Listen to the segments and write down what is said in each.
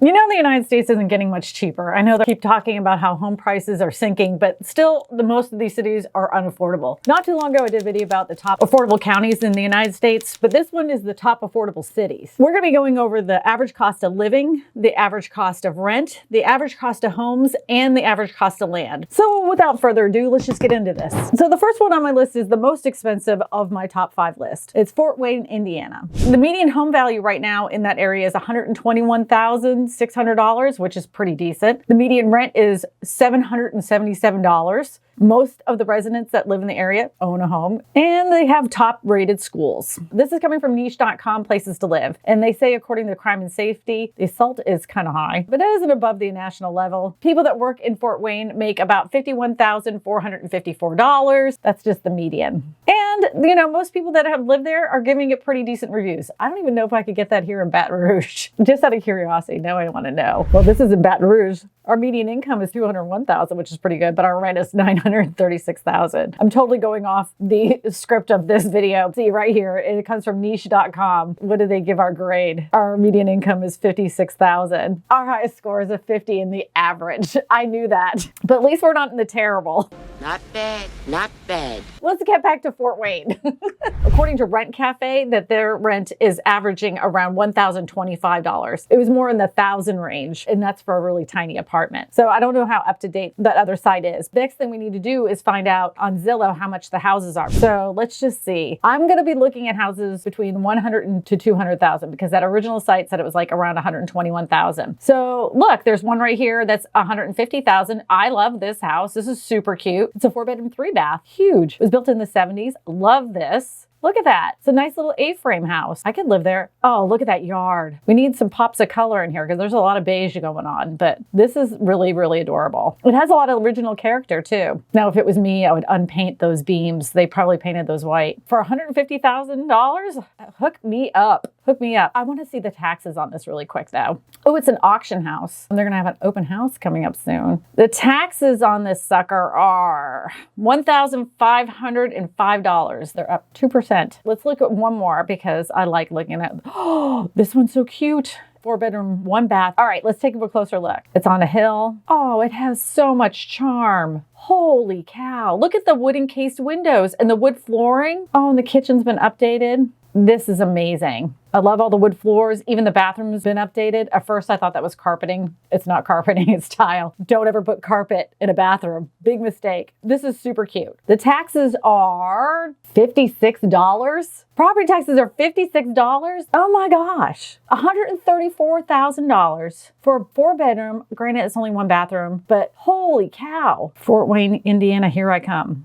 You know, the United States isn't getting much cheaper. I know they keep talking about how home prices are sinking, but still most of these cities are unaffordable. Not too long ago, I did a video about the top affordable counties in the United States, but this one is the top affordable cities. We're going to be going over the average cost of living, the average cost of rent, the average cost of homes, and the average cost of land. So without further ado, let's just get into this. So the first one on my list is the most expensive of my top 5 list. It's Fort Wayne, Indiana. The median home value right now in that area is $121,600, which is pretty decent. The median rent is $777. Most of the residents that live in the area own a home, and they have top rated schools. This is coming from niche.com, places to live. And they say, according to crime and safety, the assault is kind of high, but it isn't above the national level. People that work in Fort Wayne make about $51,454. That's just the median. And, you know, most people that have lived there are giving it pretty decent reviews. I don't even know if I could get that here in Baton Rouge. Just out of curiosity, now I want to know. Well, this is in Baton Rouge. Our median income is $201,000, which is pretty good, but our rent is $936,000. I'm totally going off the script of this video. See right here, it comes from niche.com. What do they give our grade? Our median income is $56,000. Our highest score is a 50 in the average. I knew that, but at least we're not in the terrible. Not bad, not bad. Let's get back to Fort Wayne. According to Rent Cafe, that their rent is averaging around $1,025. It was more in the 1,000 range, and that's for a really tiny apartment. So I don't know how up to date that other site is. The next thing we need to do is find out on Zillow how much the houses are. So let's just see. I'm going to be looking at houses between 100 to 200,000 because that original site said it was like around 121,000. So look, there's one right here that's 150,000. I love this house. This is super cute. It's a 4-bedroom, 3-bath. Huge. It was built in the 70s. Love this. Look at that. It's a nice little A-frame house. I could live there. Oh, look at that yard. We need some pops of color in here because there's a lot of beige going on, but this is really, really adorable. It has a lot of original character too. Now, if it was me, I would unpaint those beams. They probably painted those white. For $150,000, hook me up. Hook me up. I want to see the taxes on this really quick though. Oh, it's an auction house. And they're going to have an open house coming up soon. The taxes on this sucker are $1,505. They're up 2%. Let's look at one more because I like looking at, oh, this one's so cute. 4-bedroom, 1-bath. All right, let's take a closer look. It's on a hill. Oh, it has so much charm. Holy cow. Look at the wood encased windows and the wood flooring. Oh, and the kitchen's been updated. This is amazing. I love all the wood floors. Even the bathroom's been updated. At first, I thought that was carpeting. It's not carpeting, it's tile. Don't ever put carpet in a bathroom. Big mistake. This is super cute. The taxes are $56. Property taxes are $56. Oh my gosh. $134,000 for a 4-bedroom. Granted, it's only 1 bathroom, but holy cow. Fort Wayne, Indiana, here I come.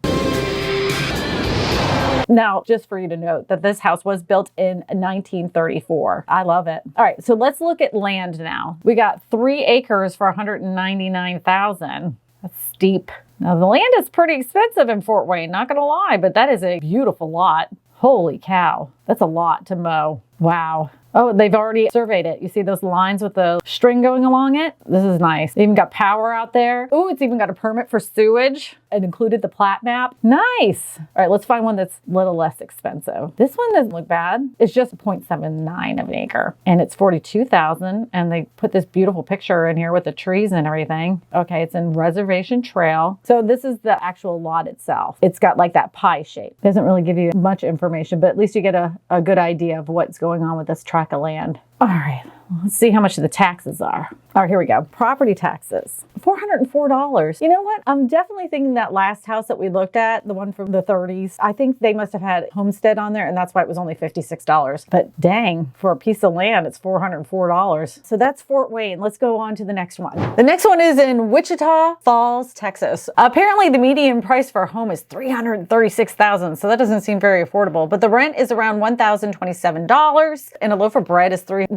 Now, just for you to note that this house was built in 1934. I love it. All right, so let's look at land now. We got 3 acres for $199,000. That's steep. Now, the land is pretty expensive in Fort Wayne, not gonna lie, but that is a beautiful lot. Holy cow, that's a lot to mow. Wow. Oh, they've already surveyed it. You see those lines with the string going along it? This is nice. They even got power out there. Oh, it's even got a permit for sewage. It included the plat map. Nice. All right, let's find one that's a little less expensive. This one doesn't look bad. It's just 0.79 of an acre and it's $42,000. And they put this beautiful picture in here with the trees and everything. Okay, it's in Reservation Trail. So this is the actual lot itself. It's got like that pie shape. Doesn't really give you much information, but at least you get a good idea of what's going on with this tract of land. All right, let's see how much the taxes are. All right, here we go. Property taxes, $404. You know what? I'm definitely thinking that last house that we looked at, the one from the 30s, I think they must have had homestead on there and that's why it was only $56. But dang, for a piece of land, it's $404. So that's Fort Wayne. Let's go on to the next one. The next one is in Wichita Falls, Texas. Apparently the median price for a home is $336,000. So that doesn't seem very affordable, but the rent is around $1,027 and a loaf of bread is $3.17.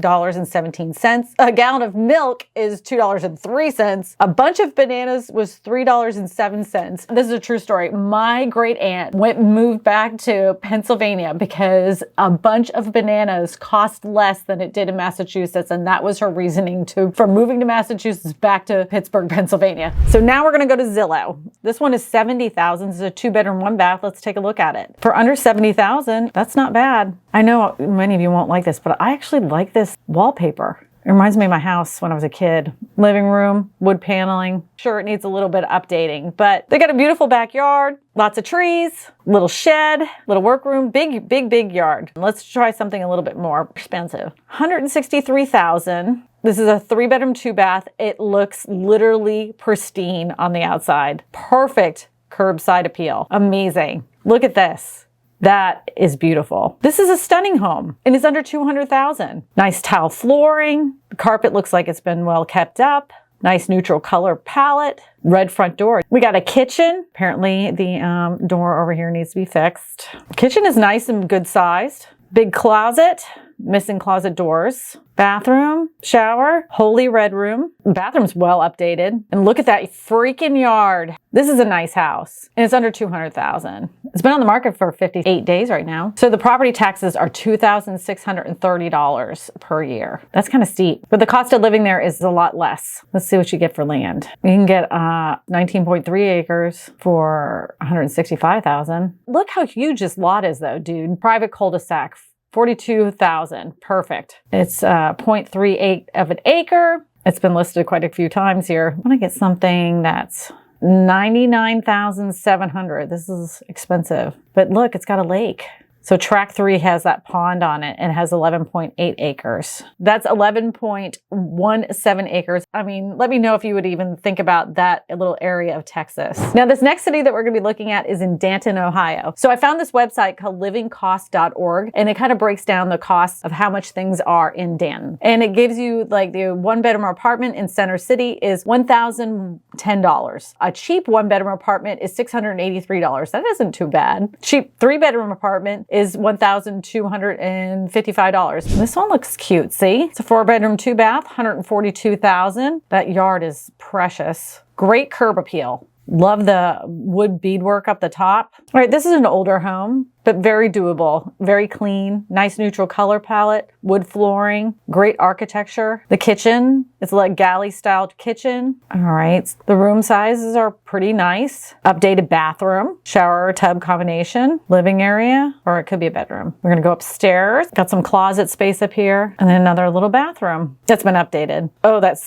A gallon of milk is $2.03. A bunch of bananas was $3.07. This is a true story. My great aunt moved back to Pennsylvania because a bunch of bananas cost less than it did in Massachusetts, and that was her reasoning for moving to Massachusetts back to Pittsburgh, Pennsylvania. So now we're gonna go to Zillow. This one is $70,000. It's a 2-bedroom, 1-bath. Let's take a look at it. For under $70,000, that's not bad. I know many of you won't like this, but I actually like this wallpaper. It reminds me of my house when I was a kid. Living room, wood paneling. Sure, it needs a little bit of updating, but they got a beautiful backyard, lots of trees, little shed, little workroom, big yard. Let's try something a little bit more expensive. $163,000. This is a 3-bedroom, 2-bath. It looks literally pristine on the outside. Perfect curbside appeal. Amazing. Look at this. That is beautiful. This is a stunning home and it's under $200,000. Nice tile flooring. The carpet looks like it's been well kept up. Nice neutral color palette. Red front door. We got a kitchen. Apparently the door over here needs to be fixed. Kitchen is nice and good sized. Big closet. Missing closet doors. Bathroom, shower, holy red room. Bathroom's well updated. And look at that freaking yard. This is a nice house and it's under $200,000. It's been on the market for 58 days right now. So the property taxes are $2,630 per year. That's kind of steep, but the cost of living there is a lot less. Let's see what you get for land. You can get 19.3 acres for $165,000. Look how huge this lot is though, dude. Private cul-de-sac. $42,000. Perfect. It's 0.38 of an acre. It's been listed quite a few times here. I want to get something that's $99,700. This is expensive, but look, it's got a lake. So track 3 has that pond on it and has 11.8 acres. That's 11.17 acres. I mean, let me know if you would even think about that little area of Texas. Now, this next city that we're gonna be looking at is in Baton, Ohio. So I found this website called livingcost.org and it kind of breaks down the costs of how much things are in Baton. And it gives you like the 1-bedroom apartment in Center City is $1,010. A cheap 1-bedroom apartment is $683. That isn't too bad. Cheap 3-bedroom apartment is $1,255. This one looks cute, see? It's a 4-bedroom, 2-bath, $142,000. That yard is precious. Great curb appeal. Love the wood beadwork up the top. All right, this is an older home, but very doable, very clean, nice neutral color palette, wood flooring, great architecture. The kitchen, it's like galley style kitchen. All right, the room sizes are pretty nice. Updated bathroom, shower tub combination, living area, or it could be a bedroom. We're gonna go upstairs. Got some closet space up here and then another little bathroom that's been updated. Oh, that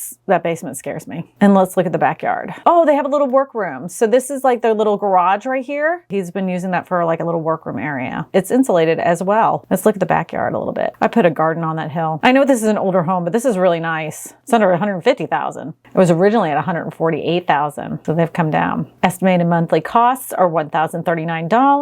basement scares me. And let's look at the backyard. Oh, they have a little workroom. So this is like their little garage right here. He's been using that for like a little workroom area. It's insulated as well. Let's look at the backyard a little bit. I put a garden on that hill. I know this is an older home, but this is really nice. It's under $150,000. It was originally at $148,000, so they've come down. Estimated monthly costs are $1,039. All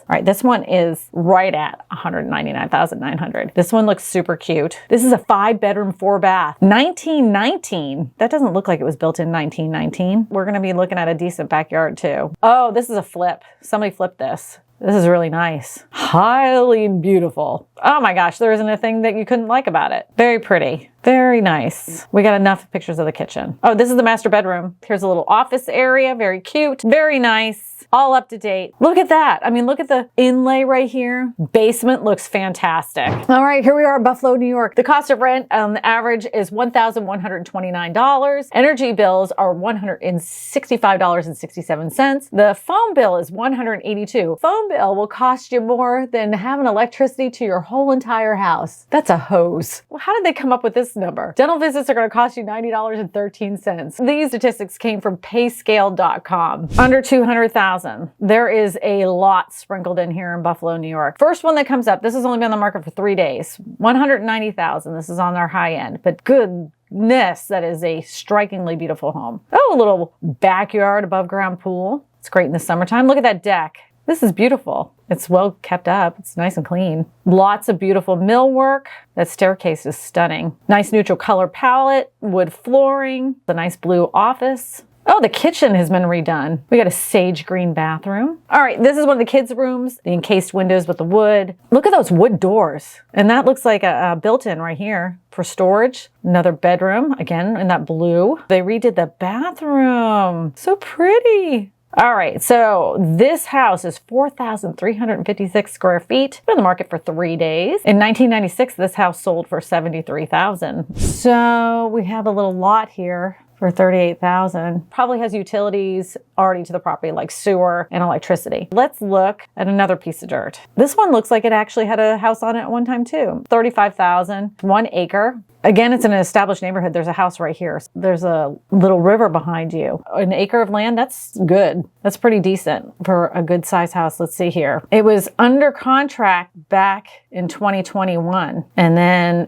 right, this one is right at $199,900. This one looks super cute. This is a 5-bedroom, 4-bath, 1919. That doesn't look like it was built in 1919. We're gonna be looking at a decent backyard too. Oh, this is a flip. Somebody flipped this. This is really nice. Highly beautiful. Oh my gosh, there isn't a thing that you couldn't like about it. Very pretty. Very nice. We got enough pictures of the kitchen. Oh, this is the master bedroom. Here's a little office area. Very cute. Very nice. All up to date. Look at that. I mean, look at the inlay right here. Basement looks fantastic. All right, here we are in Buffalo, New York. The cost of rent on the average is $1,129. Energy bills are $165.67. The phone bill is $182. Phone bill will cost you more than having electricity to your whole entire house. That's a hose. Well, how did they come up with this number? Dental visits are going to cost you $90.13. These statistics came from payscale.com. Under $200,000. There is a lot sprinkled in here in Buffalo, New York. First one that comes up, this has only been on the market for 3 days. $190,000. This is on their high end, but goodness, that is a strikingly beautiful home. Oh, a little backyard, above ground pool. It's great in the summertime. Look at that deck. This is beautiful. It's well kept up. It's nice and clean. Lots of beautiful millwork. That staircase is stunning. Nice neutral color palette, wood flooring, the nice blue office. Oh, the kitchen has been redone. We got a sage green bathroom. All right, this is one of the kids' rooms. The encased windows with the wood. Look at those wood doors. And that looks like a built-in right here for storage. Another bedroom, again, in that blue. They redid the bathroom. So pretty. All right, so this house is 4,356 square feet. Been on the market for 3 days. In 1996, this house sold for $73,000. So we have a little lot here for $38,000. Probably has utilities already to the property like sewer and electricity. Let's look at another piece of dirt. This one looks like it actually had a house on it at one time too. $35,000, 1 acre. Again, it's in an established neighborhood. There's a house right here. There's a little river behind you. An acre of land, that's good. That's pretty decent for a good size house. Let's see here. It was under contract back in 2021, and then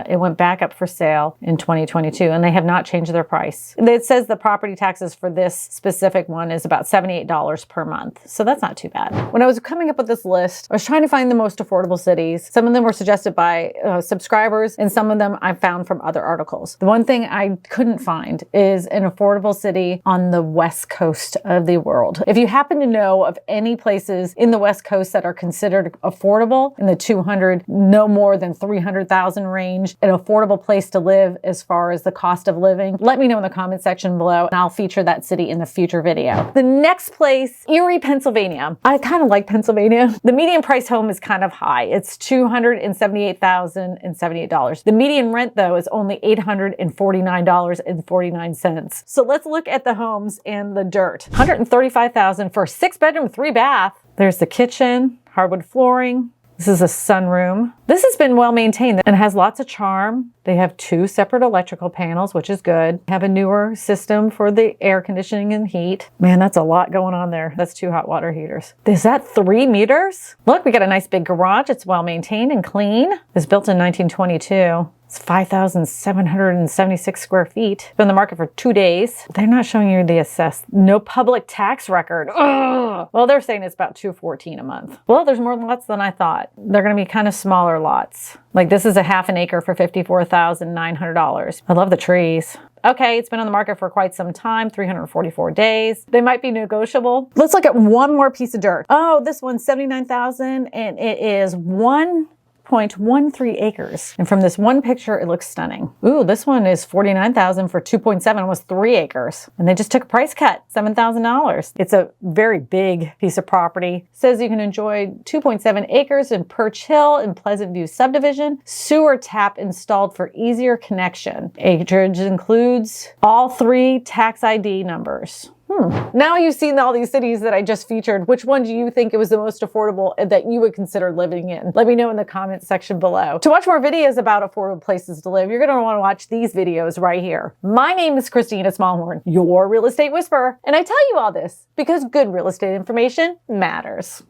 it went back up for sale in 2022, and they have not changed their price. It says the property taxes for this specific one is about $78 per month, so that's not too bad. When I was coming up with this list, I was trying to find the most affordable cities. Some of them were suggested by subscribers, and some of them I found from other articles. The one thing I couldn't find is an affordable city on the west coast of the world. If you happen to know of any places in the west coast that are considered affordable in the 200, no more than 300,000 range, an affordable place to live as far as the cost of living, let me know in the comment section below, and I'll feature that city in the future video. The next place, Erie, Pennsylvania. I kind of like Pennsylvania. The median price home is kind of high. It's $278,078. The median rent, though, is only $849.49. So let's look at the homes and the dirt. $135,000 for a 6-bedroom, 3-bath. There's the kitchen, hardwood flooring. This is a sunroom. This has been well maintained and has lots of charm. They have 2 separate electrical panels, which is good. Have a newer system for the air conditioning and heat. Man, that's a lot going on there. That's 2 hot water heaters. Is that 3 meters? Look, we got a nice big garage. It's well maintained and clean. It was built in 1922. It's 5,776 square feet. Been on the market for 2 days. They're not showing you the assessed. No public tax record. Ugh. Well, they're saying it's about $214 a month. Well, there's more lots than I thought. They're going to be kind of smaller lots. Like this is a half an acre for $54,900. I love the trees. Okay, it's been on the market for quite some time, 344 days. They might be negotiable. Let's look at one more piece of dirt. Oh, this one's $79,000 and it is 1.13 acres. And from this one picture, it looks stunning. Ooh, this one is $49,000 for 2.7, almost 3 acres. And they just took a price cut, $7,000. It's a very big piece of property. It says you can enjoy 2.7 acres in Perch Hill in Pleasant View subdivision. Sewer tap installed for easier connection. Acreage includes all 3 tax ID numbers. Now you've seen all these cities that I just featured. Which one do you think it was the most affordable that you would consider living in? Let me know in the comments section below. To watch more videos about affordable places to live, you're going to want to watch these videos right here. My name is Kristina Smallhorn, your real estate whisperer, and I tell you all this because good real estate information matters.